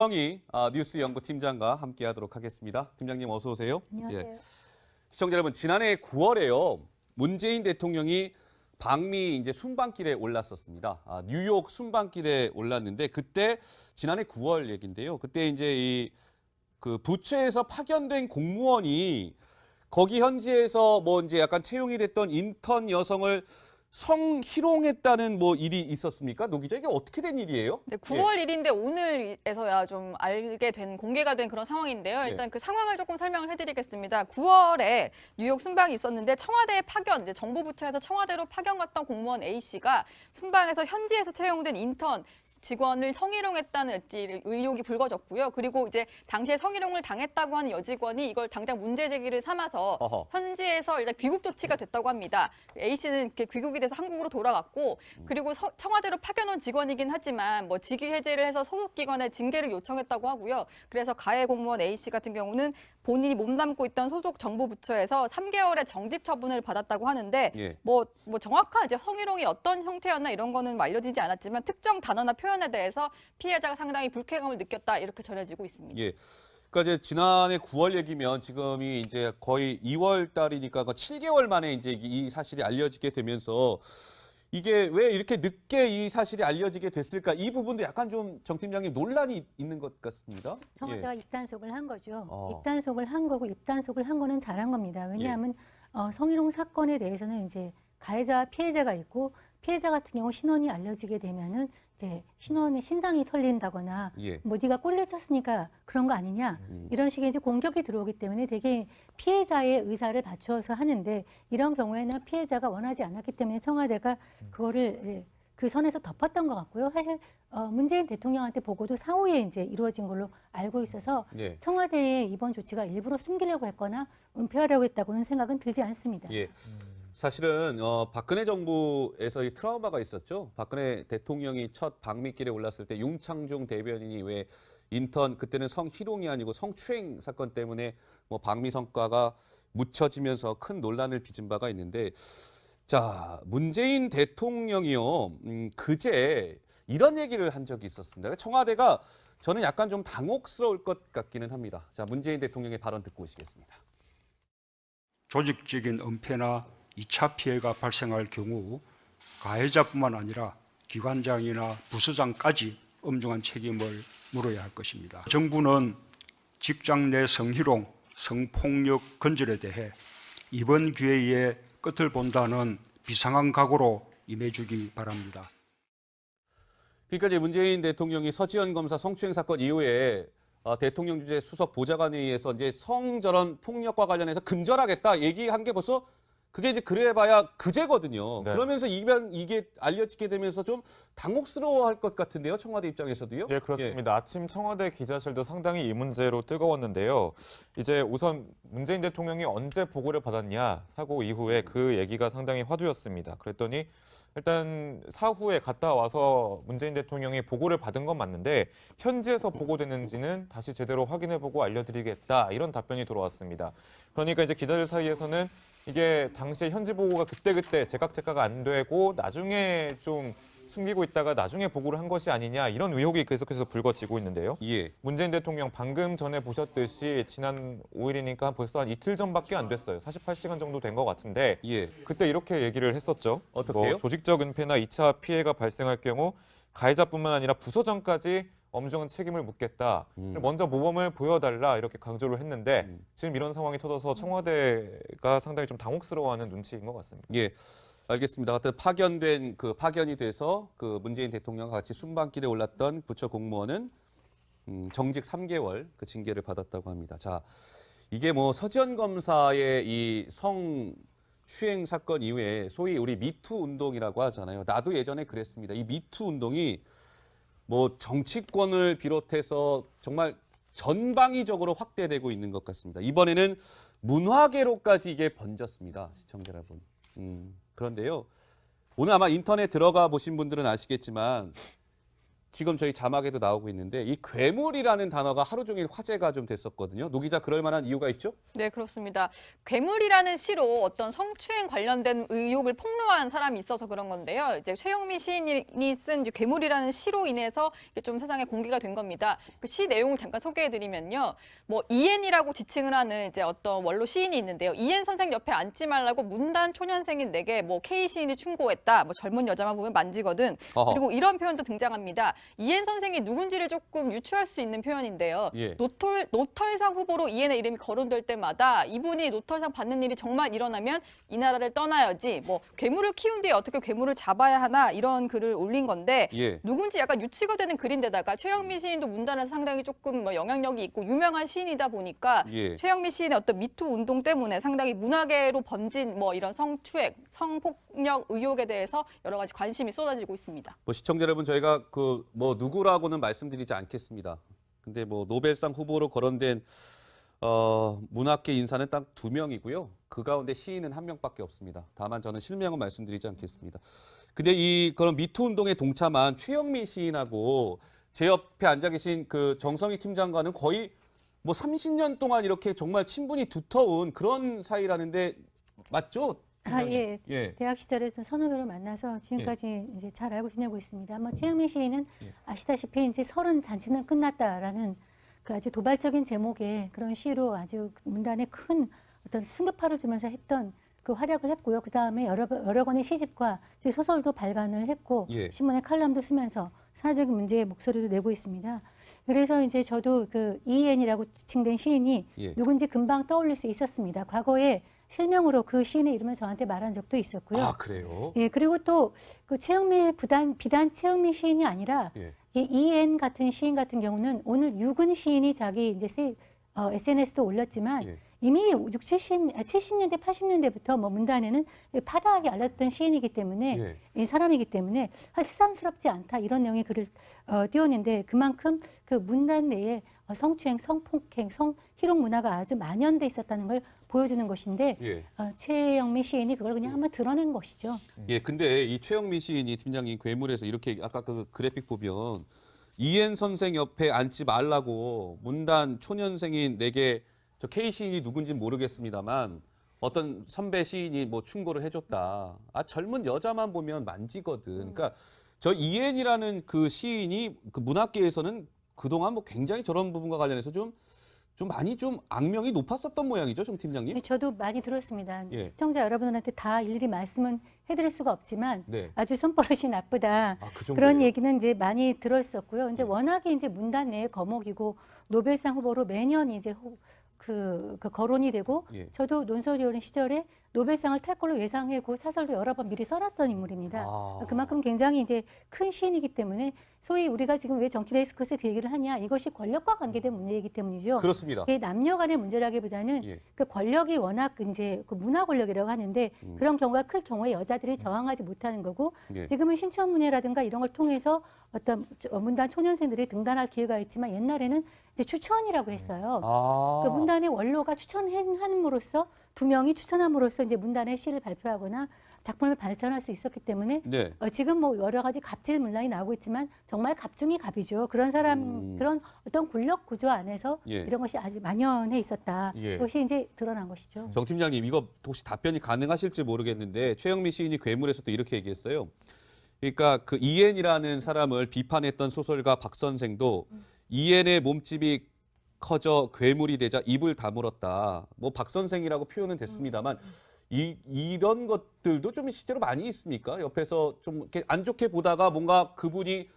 정희 뉴스 연구팀장과 함께하도록 하겠습니다. 팀장님 어서 오세요. 안녕하세요. 시청자 여러분, 지난해 9월에요. 문재인 대통령이 방미 이제 순방길에 올랐었습니다. 뉴욕 순방길에 올랐는데 그때 지난해 9월 얘긴데요. 그때 이제 그 부처에서 파견된 공무원이 거기 현지에서 뭐 이제 약간 채용이 됐던 인턴 여성을 성희롱했다는 뭐 일이 있었습니까? 노 기자, 이게 어떻게 된 일이에요? 네, 9월 1일인데 오늘에서야 좀 알게 된, 공개가 된 그런 상황인데요. 일단 그 상황을 조금 설명을 해드리겠습니다. 9월에 뉴욕 순방이 있었는데 청와대에 파견, 이제 정부 부처에서 청와대로 파견 갔던 공무원 A씨가 순방에서 현지에서 채용된 인턴 직원을 성희롱했다는 의혹이 불거졌고요. 그리고 이제 당시에 성희롱을 당했다고 하는 여직원이 이걸 당장 문제 제기를 삼아서 현지에서 일단 귀국 조치가 됐다고 합니다. A씨는 이렇게 귀국이 돼서 한국으로 돌아갔고, 그리고 청와대로 파견 온 직원이긴 하지만 뭐 직위 해제를 해서 소속 기관에 징계를 요청했다고 하고요. 그래서 가해 공무원 A씨 같은 경우는 본인이 몸담고 있던 소속 정부 부처에서 3개월의 정직 처분을 받았다고 하는데 뭐 정확한 이제 성희롱이 어떤 형태였나 이런 거는 알려지지 않았지만 특정 단어나 표현에 대해서 피해자가 상당히 불쾌감을 느꼈다 이렇게 전해지고 있습니다. 예. 그러니까 이제 지난해 9월 얘기면 지금이 이제 거의 2월 달이니까 7개월 만에 이제 이 사실이 알려지게 되면서 이게 왜 이렇게 늦게 이 사실이 알려지게 됐을까? 이 부분도 약간 좀 정 팀장님 논란이 있는 것 같습니다. 청와대가 입단속을 한 거죠. 입단속을 한 거고 입단속을 한 거는 잘한 겁니다. 왜냐하면 성희롱 사건에 대해서는 이제 가해자와 피해자가 있고 피해자 같은 경우 신원이 알려지게 되면은 이제 신원의 신상이 털린다거나 뭐 네가 꼴려 쳤으니까 그런 거 아니냐 이런 식의 이제 공격이 들어오기 때문에 되게 피해자의 의사를 받쳐서 하는데 이런 경우에는 피해자가 원하지 않았기 때문에 청와대가 그거를 그 선에서 덮었던 것 같고요. 사실 문재인 대통령한테 보고도 사후에 이제 이루어진 걸로 알고 있어서 청와대의 이번 조치가 일부러 숨기려고 했거나 은폐하려고 했다고는 생각은 들지 않습니다. 사실은 박근혜 정부에서 이 트라우마가 있었죠. 박근혜 대통령이 첫 방미길에 올랐을 때 윤창중 대변인이 왜 인턴 그때는 성희롱이 아니고 성추행 사건 때문에 뭐 방미 성과가 묻혀지면서 큰 논란을 빚은 바가 있는데, 자, 문재인 대통령이요 그제 이런 얘기를 한 적이 있었습니다. 청와대가 저는 약간 좀 당혹스러울 것 같기는 합니다. 자, 문재인 대통령의 발언 듣고 오시겠습니다. 조직적인 은폐나 2차 피해가 발생할 경우 가해자뿐만 아니라 기관장이나 부서장까지 엄중한 책임을 물어야 할 것입니다. 정부는 직장 내 성희롱, 성폭력 근절에 대해 이번 기회에 끝을 본다는 비상한 각오로 임해주기 바랍니다. 그러니까 이제 문재인 대통령이 서지현 검사 성추행 사건 이후에 대통령 주재 수석 보좌관회의에서 이제 성저런 폭력과 관련해서 근절하겠다 얘기한 게 벌써 그게 이제 그래봐야 그제거든요. 그러면서 이게 알려지게 되면서 좀 당혹스러워할 것 같은데요, 청와대 입장에서도요. 예, 그렇습니다. 아침 청와대 기자실도 상당히 이 문제로 뜨거웠는데요. 이제 우선 문재인 대통령이 언제 보고를 받았냐 사고 이후에 그 얘기가 상당히 화두였습니다. 그랬더니 일단 사후에 갔다 와서 문재인 대통령이 보고를 받은 건 맞는데 현지에서 보고됐는지는 다시 제대로 확인해보고 알려드리겠다 이런 답변이 들어왔습니다. 그러니까 이제 기자들 사이에서는 이게 당시에 현지 보고가 그때그때 제각제각 안 되고 나중에 좀 숨기고 있다가 나중에 보고를 한 것이 아니냐 이런 의혹이 계속해서 불거지고 있는데요. 문재인 대통령 방금 전에 보셨듯이 지난 5일이니까 벌써 한 이틀 전밖에 안 됐어요. 48시간 정도 된 것 같은데 그때 이렇게 얘기를 했었죠. 어떻게요? 조직적 은폐나 2차 피해가 발생할 경우 가해자뿐만 아니라 부서장까지 엄중한 책임을 묻겠다. 먼저 모범을 보여달라 이렇게 강조를 했는데 지금 이런 상황이 터져서 청와대가 상당히 좀 당혹스러워하는 눈치인 것 같습니다. 알겠습니다. 하여튼 파견이 돼서 그 문재인 대통령과 같이 순방길에 올랐던 부처 공무원은 정직 3개월 그 징계를 받았다고 합니다. 자, 이게 뭐 서지현 검사의 이 성추행 사건 이후에 소위 우리 미투 운동이라고 하잖아요. 나도 예전에 그랬습니다. 이 미투 운동이 뭐 정치권을 비롯해서 정말 전방위적으로 확대되고 있는 것 같습니다. 이번에는 문화계로까지 이게 번졌습니다. 시청자 여러분. 그런데요. 오늘 아마 인터넷 들어가 보신 분들은 아시겠지만 지금 저희 자막에도 나오고 있는데 이 괴물이라는 단어가 하루 종일 화제가 좀 됐었거든요. 노 기자 그럴 만한 이유가 있죠? 네, 그렇습니다. 괴물이라는 시로 어떤 성추행 관련된 의혹을 폭로한 사람이 있어서 그런 건데요. 이제 최영미 시인이 쓴 이제 괴물이라는 시로 인해서 이게 좀 세상에 공개가 된 겁니다. 그 시 내용을 잠깐 소개해드리면요. 뭐 이엔이라고 지칭을 하는 이제 어떤 원로 시인이 있는데요. 이엔 선생 옆에 앉지 말라고 문단 초년생인 내게 뭐 K 시인이 충고했다. 뭐 젊은 여자만 보면 만지거든. 어허. 그리고 이런 표현도 등장합니다. 이엔 선생이 누군지를 조금 유추할 수 있는 표현인데요. 예. 노털상 후보로 이엔의 이름이 거론될 때마다 이분이 노털상 받는 일이 정말 일어나면 이 나라를 떠나야지. 뭐 괴물을 키운 뒤에 어떻게 괴물을 잡아야 하나 이런 글을 올린 건데 예. 누군지 약간 유치가 되는 글인데다가 최영미 시인도 문단에서 상당히 조금 뭐 영향력이 있고 유명한 시인이다 보니까 예. 최영미 시인의 어떤 미투 운동 때문에 상당히 문학계로 번진 뭐 이런 성추행, 성폭력 의혹에 대해서 여러 가지 관심이 쏟아지고 있습니다. 뭐 시청자 여러분 저희가 그 뭐 누구라고는 말씀드리지 않겠습니다. 근데 뭐 노벨상 후보로 거론된 문학계 인사는 딱 2명이고요. 그 가운데 시인은 1명밖에 없습니다. 다만 저는 실명은 말씀드리지 않겠습니다. 근데 이 그런 미투 운동에 동참한 최영미 시인하고 제 옆에 앉아 계신 그 정성희 팀장과는 거의 뭐 30년 동안 이렇게 정말 친분이 두터운 그런 사이라는데 맞죠? 예. 예. 대학 시절에서 선후배로 만나서 지금까지 이제 잘 알고 지내고 있습니다. 뭐 최영미 시인은 예. 아시다시피 이제 30 잔치는 끝났다라는 그 아주 도발적인 제목의 그런 시로 아주 문단에 큰 어떤 충격파를 주면서 했던 그 활약을 했고요. 그 다음에 여러 권의 시집과 이제 소설도 발간을 했고 예. 신문에 칼럼도 쓰면서 사회적인 문제에 목소리도 내고 있습니다. 그래서 이제 저도 그 이엔이라고 지칭된 시인이 예. 누군지 금방 떠올릴 수 있었습니다. 과거에 실명으로 그 시인의 이름을 저한테 말한 적도 있었고요. 아 그래요? 예, 그리고 또 그 최영미 비단 최영미 시인이 아니라 예. 이 이엔 같은 시인 같은 경우는 오늘 유근 시인이 자기 이제 SNS도 올렸지만 예. 이미 70년대, 80년대부터 뭐 문단에는 파다하게 알렸던 시인이기 때문에 예. 이 사람이기 때문에 새삼스럽지 않다 이런 내용의 글을 띄웠는데 그만큼 그 문단 내에 성추행, 성폭행, 성희롱 문화가 아주 만연돼 있었다는 걸 보여주는 것인데 예. 최영미 시인이 그걸 그냥 한번 드러낸 것이죠. 예, 근데 이 최영미 시인이 팀장님 괴물에서 이렇게 아까 그 그래픽 보면 이엔 선생 옆에 앉지 말라고 문단 초년생인 내게 저 K 시인이 누군지 모르겠습니다만 어떤 선배 시인이 뭐 충고를 해줬다. 아 젊은 여자만 보면 만지거든. 그러니까 저 이엔이라는 그 시인이 그 문학계에서는 그동안 뭐 굉장히 저런 부분과 관련해서 좀 많이 좀 악명이 높았었던 모양이죠, 정 팀장님? 저도 많이 들었습니다. 예. 시청자 여러분들한테 다 일일이 말씀은 해드릴 수가 없지만 네. 아주 손버릇이 나쁘다. 아, 그 정도예요? 그런 얘기는 이제 많이 들었었고요. 근데 예. 워낙에 이제 문단 내의 거목이고 노벨상 후보로 매년 이제 그 거론이 되고 예. 저도 논설위원 시절에 노벨상을 탈 걸로 예상하고 사설도 여러 번 미리 써놨던 인물입니다. 아. 그만큼 굉장히 이제 큰 시인이기 때문에 소위 우리가 지금 왜 정치 데스크에서 그 얘기를 하냐 이것이 권력과 관계된 문제이기 때문이죠. 그렇습니다. 이게 남녀 간의 문제라기보다는 예. 그 권력이 워낙 이제 그 문화 권력이라고 하는데 그런 경우가 클 경우에 여자들이 저항하지 못하는 거고 예. 지금은 신춘문예라든가 이런 걸 통해서 어떤 문단 초년생들이 등단할 기회가 있지만 옛날에는 이제 추천이라고 했어요. 아. 그 문단의 원로가 추천함으로써 2명이 추천함으로써 이제 문단의 시를 발표하거나 작품을 발전할 수 있었기 때문에 네. 지금 뭐 여러 가지 갑질 문란이 나오고 있지만 정말 갑중이 갑이죠. 그런 사람 그런 어떤 권력 구조 안에서 예. 이런 것이 아주 만연해 있었다. 예. 그것이 이제 드러난 것이죠. 정 팀장님 이거 혹시 답변이 가능하실지 모르겠는데 최영미 시인이 괴물에서도 이렇게 얘기했어요. 그러니까 그 이엔이라는 사람을 비판했던 소설가 박 선생도 이엔의 몸집이 커져 괴물이 되자 입을 다물었다. 뭐 박 선생이라고 표현은 됐습니다만 이런 것들도 좀 실제로 많이 있습니까? 옆에서 좀 이렇게 안 좋게 보다가 뭔가 그분이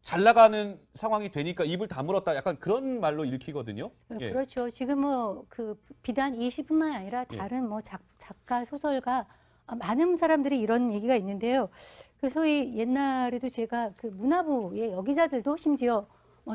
잘 나가는 상황이 되니까 입을 다물었다. 약간 그런 말로 읽히거든요. 예. 그렇죠. 지금 뭐 그 비단 이 시뿐만 아니라 예. 다른 뭐 작가, 소설가 많은 사람들이 이런 얘기가 있는데요. 그 소위 옛날에도 제가 그 문화부의 여기자들도 심지어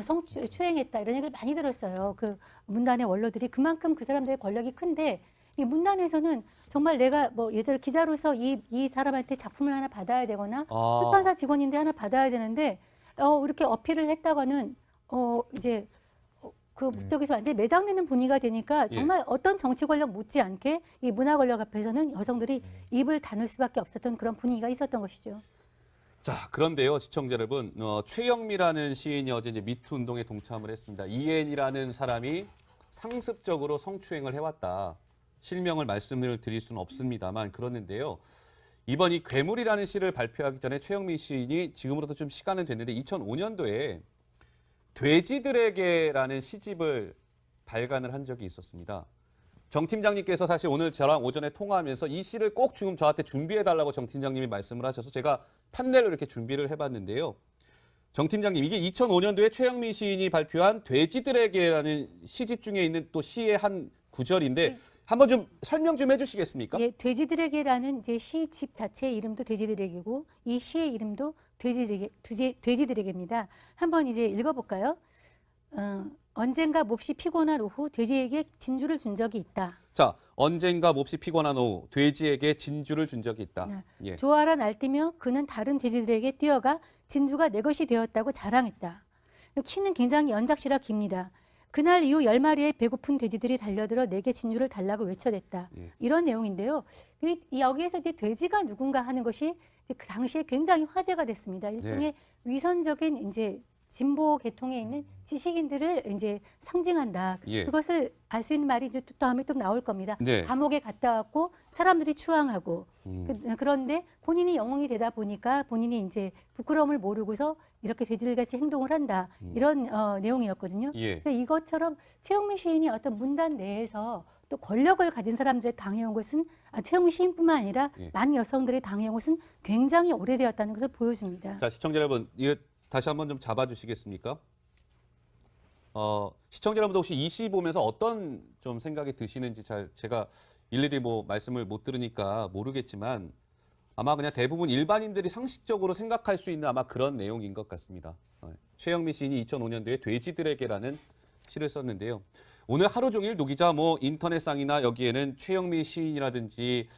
성추행했다 이런 얘기를 많이 들었어요. 그 문단의 원로들이 그만큼 그 사람들의 권력이 큰데 이 문단에서는 정말 내가 뭐 예를 들어 기자로서 이 사람한테 작품을 하나 받아야 되거나 아. 출판사 직원인데 하나 받아야 되는데 이렇게 어필을 했다가는 이제 그 저기서 완전히 매장되는 분위기가 되니까 정말 어떤 정치 권력 못지않게 이 문화 권력 앞에서는 여성들이 입을 다물 수밖에 없었던 그런 분위기가 있었던 것이죠. 자, 그런데요, 시청자 여러분, 최영미라는 시인이 어제 이제 미투 운동에 동참을 했습니다. 이엔이라는 사람이 상습적으로 성추행을 해왔다. 실명을 말씀을 드릴 수는 없습니다만 그러는데요. 이번 이 괴물이라는 시를 발표하기 전에 최영미 시인이 지금으로부터 좀 시간은 됐는데 2005년도에 돼지들에게라는 시집을 발간을 한 적이 있었습니다. 정 팀장님께서 사실 오늘 저랑 오전에 통화하면서 이 시를 꼭 지금 저한테 준비해달라고 정 팀장님이 말씀을 하셔서 제가 판넬로 이렇게 준비를 해봤는데요. 정 팀장님, 이게 2005년도에 최영미 시인이 발표한 돼지들에게라는 시집 중에 있는 또 시의 한 구절인데 네. 한번 좀 설명 좀 해주시겠습니까? 예, 돼지들에게라는 이제 시집 자체의 이름도 돼지들에게고 이 시의 이름도 돼지들에게입니다. 한번 이제 읽어볼까요? 언젠가 몹시 피곤한 오후 돼지에게 진주를 준 적이 있다. 자, 언젠가 몹시 피곤한 오후 돼지에게 진주를 준 적이 있다. 네. 예. 좋아라 날뛰며 그는 다른 돼지들에게 뛰어가 진주가 내 것이 되었다고 자랑했다. 키는 굉장히 연작시라 깁니다. 그날 이후 10마리의 배고픈 돼지들이 달려들어 내게 진주를 달라고 외쳐댔다. 예. 이런 내용인데요. 여기에서 이제 돼지가 누군가 하는 것이 그 당시에 굉장히 화제가 됐습니다. 일종의 위선적인 이제 진보 계통에 있는 지식인들을 이제 상징한다. 예. 그것을 알 수 있는 말이 이제 또 다음에 또 나올 겁니다. 네. 감옥에 갔다 왔고 사람들이 추앙하고 음. 그런데 본인이 영웅이 되다 보니까 본인이 이제 부끄러움을 모르고서 이렇게 돼지들같이 행동을 한다. 이런 내용이었거든요. 예. 근데 이것처럼 최영미 시인이 어떤 문단 내에서 또 권력을 가진 사람들의 당해온 것은 최영미 시인뿐만 아니라 예. 많은 여성들의 당해온 것은 굉장히 오래되었다는 것을 보여줍니다. 자, 시청자 여러분, 이거 다시 한번 좀 잡아주시겠습니까? 시청자 여러분도 혹시 이 시 보면서 어떤 좀 생각이 드시는지 잘 제가 일일이 뭐 말씀을 못 들으니까 모르겠지만 아마 그냥 대부분 일반인들이 상식적으로 생각할 수 있는 아마 그런 내용인 것 같습니다. 최영미 시인이 2005년도에 돼지들에게라는 시를 썼는데요. 오늘 하루 종일 노기자 뭐 인터넷상이나 여기에는 최영미 시인이라든지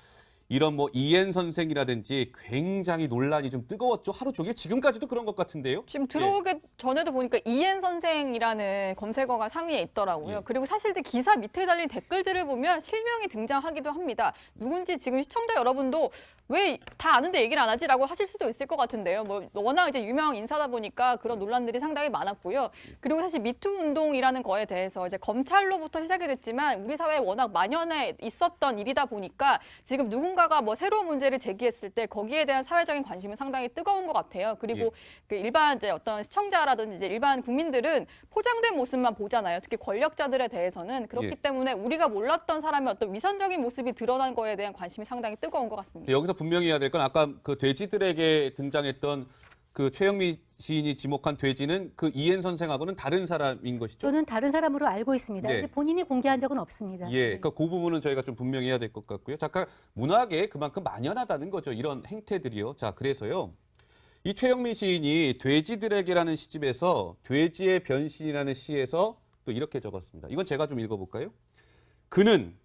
이런 뭐 이엔 선생이라든지 굉장히 논란이 좀 뜨거웠죠. 하루 종일 지금까지도 그런 것 같은데요. 지금 들어오기 전에도 보니까 이엔 선생이라는 검색어가 상위에 있더라고요. 예. 그리고 사실 기사 밑에 달린 댓글들을 보면 실명이 등장하기도 합니다. 누군지 지금 시청자 여러분도 왜 다 아는데 얘기를 안 하지라고 하실 수도 있을 것 같은데요. 뭐 워낙 이제 유명 인사다 보니까 그런 논란들이 상당히 많았고요. 그리고 사실 미투 운동이라는 거에 대해서 이제 검찰로부터 시작이 됐지만 우리 사회에 워낙 만연해 있었던 일이다 보니까 지금 누군가가 뭐 새로운 문제를 제기했을 때 거기에 대한 사회적인 관심은 상당히 뜨거운 것 같아요. 그리고 예. 그 일반 이제 어떤 시청자라든지 이제 일반 국민들은 포장된 모습만 보잖아요. 특히 권력자들에 대해서는 그렇기 예. 때문에 우리가 몰랐던 사람의 어떤 위선적인 모습이 드러난 거에 대한 관심이 상당히 뜨거운 것 같습니다. 여기서 분명히 해야 될 건 아까 그 돼지들에게 등장했던 그 최영미 시인이 지목한 돼지는 그 이엔 선생하고는 다른 사람인 것이죠. 저는 다른 사람으로 알고 있습니다. 네. 근데 본인이 공개한 적은 없습니다. 예, 그러니까 그 부분은 저희가 좀 분명히 해야 될 것 같고요. 잠깐 문학에 그만큼 만연하다는 거죠. 이런 행태들이요. 자, 그래서요. 이 최영미 시인이 돼지들에게라는 시집에서 돼지의 변신이라는 시에서 또 이렇게 적었습니다. 이건 제가 좀 읽어볼까요? 그는,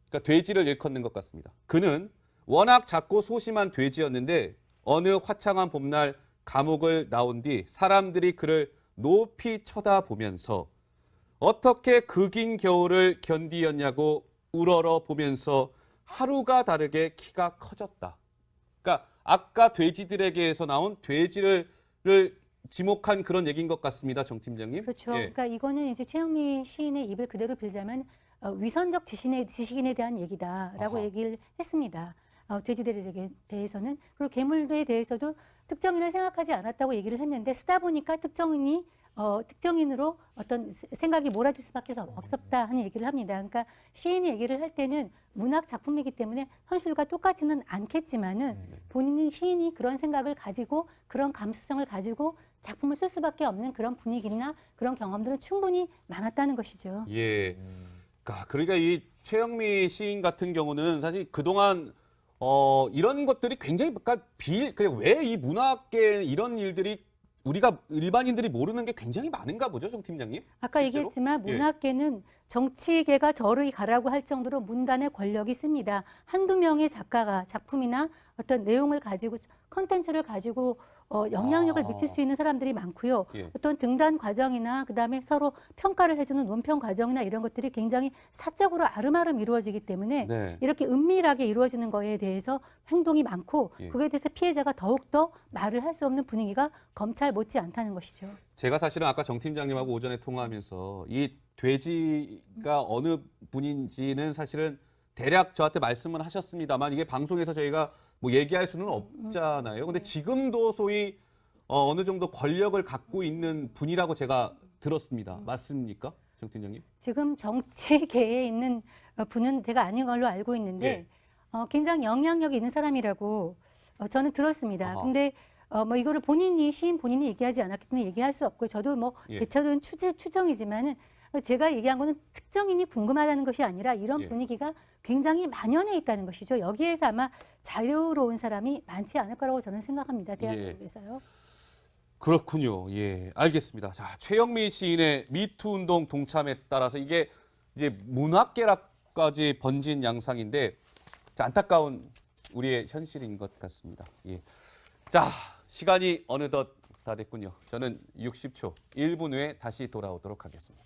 그러니까 돼지를 일컫는 것 같습니다. 그는 워낙 작고 소심한 돼지였는데 어느 화창한 봄날 감옥을 나온 뒤 사람들이 그를 높이 쳐다보면서 어떻게 그 긴 겨울을 견디었냐고 우러러 보면서 하루가 다르게 키가 커졌다. 그러니까 아까 돼지들에게에서 나온 돼지를 지목한 그런 얘기인 것 같습니다, 정 팀장님. 그렇죠. 예. 그러니까 이거는 이제 최영미 시인의 입을 그대로 빌자면 위선적 지식인에 대한 얘기다라고 아하. 얘기를 했습니다. 돼지들에 대해서는. 그리고 괴물에 대해서도 특정인을 생각하지 않았다고 얘기를 했는데 쓰다 보니까 특정인으로 어떤 생각이 몰아들 수밖에 없었다 하는 얘기를 합니다. 그러니까 시인이 얘기를 할 때는 문학 작품이기 때문에 현실과 똑같지는 않겠지만은 본인이 시인이 그런 생각을 가지고 그런 감수성을 가지고 작품을 쓸 수밖에 없는 그런 분위기나 그런 경험들은 충분히 많았다는 것이죠. 예. 그러니까 이 최영미 시인 같은 경우는 사실 그동안 이런 것들이 굉장히 그냥 왜 이 문학계 이런 일들이 우리가 일반인들이 모르는 게 굉장히 많은가 보죠, 정 팀장님? 아까 실제로? 얘기했지만 예. 문학계는 정치계가 저를 가라고 할 정도로 문단의 권력이 셉니다. 한두 명의 작가가 작품이나 어떤 내용을 가지고 컨텐츠를 가지고 영향력을 아. 미칠 수 있는 사람들이 많고요. 예. 어떤 등단 과정이나 그다음에 서로 평가를 해주는 논평 과정이나 이런 것들이 굉장히 사적으로 아름아름 이루어지기 때문에 네. 이렇게 은밀하게 이루어지는 거에 대해서 행동이 많고 예. 그거에 대해서 피해자가 더욱더 말을 할 수 없는 분위기가 검찰 못지 않다는 것이죠. 제가 사실은 아까 정 팀장님하고 오전에 통화하면서 이 돼지가 어느 분인지는 사실은 대략 저한테 말씀은 하셨습니다만 이게 방송에서 저희가 뭐 얘기할 수는 없잖아요. 근데 지금도 소위 어느 정도 권력을 갖고 있는 분이라고 제가 들었습니다. 맞습니까? 정 팀장님? 지금 정치계에 있는 분은 제가 아닌 걸로 알고 있는데 굉장히 영향력이 있는 사람이라고 저는 들었습니다. 아하. 근데 뭐 이거를 시인 본인이 얘기하지 않았기 때문에 얘기할 수 없고 저도 뭐 예. 개차적인 추정이지만은 제가 얘기한 거는 특정인이 궁금하다는 것이 아니라 이런 예. 분위기가 굉장히 만연해 있다는 것이죠. 여기에서 아마 자유로운 사람이 많지 않을 거라고 저는 생각합니다. 대한민국에서요. 그렇군요. 예, 알겠습니다. 자, 최영미 시인의 미투 운동 동참에 따라서 이게 이제 문학계라까지 번진 양상인데 자, 안타까운 우리의 현실인 것 같습니다. 예. 자, 시간이 어느덧 다 됐군요. 저는 60초, 1분 후에 다시 돌아오도록 하겠습니다.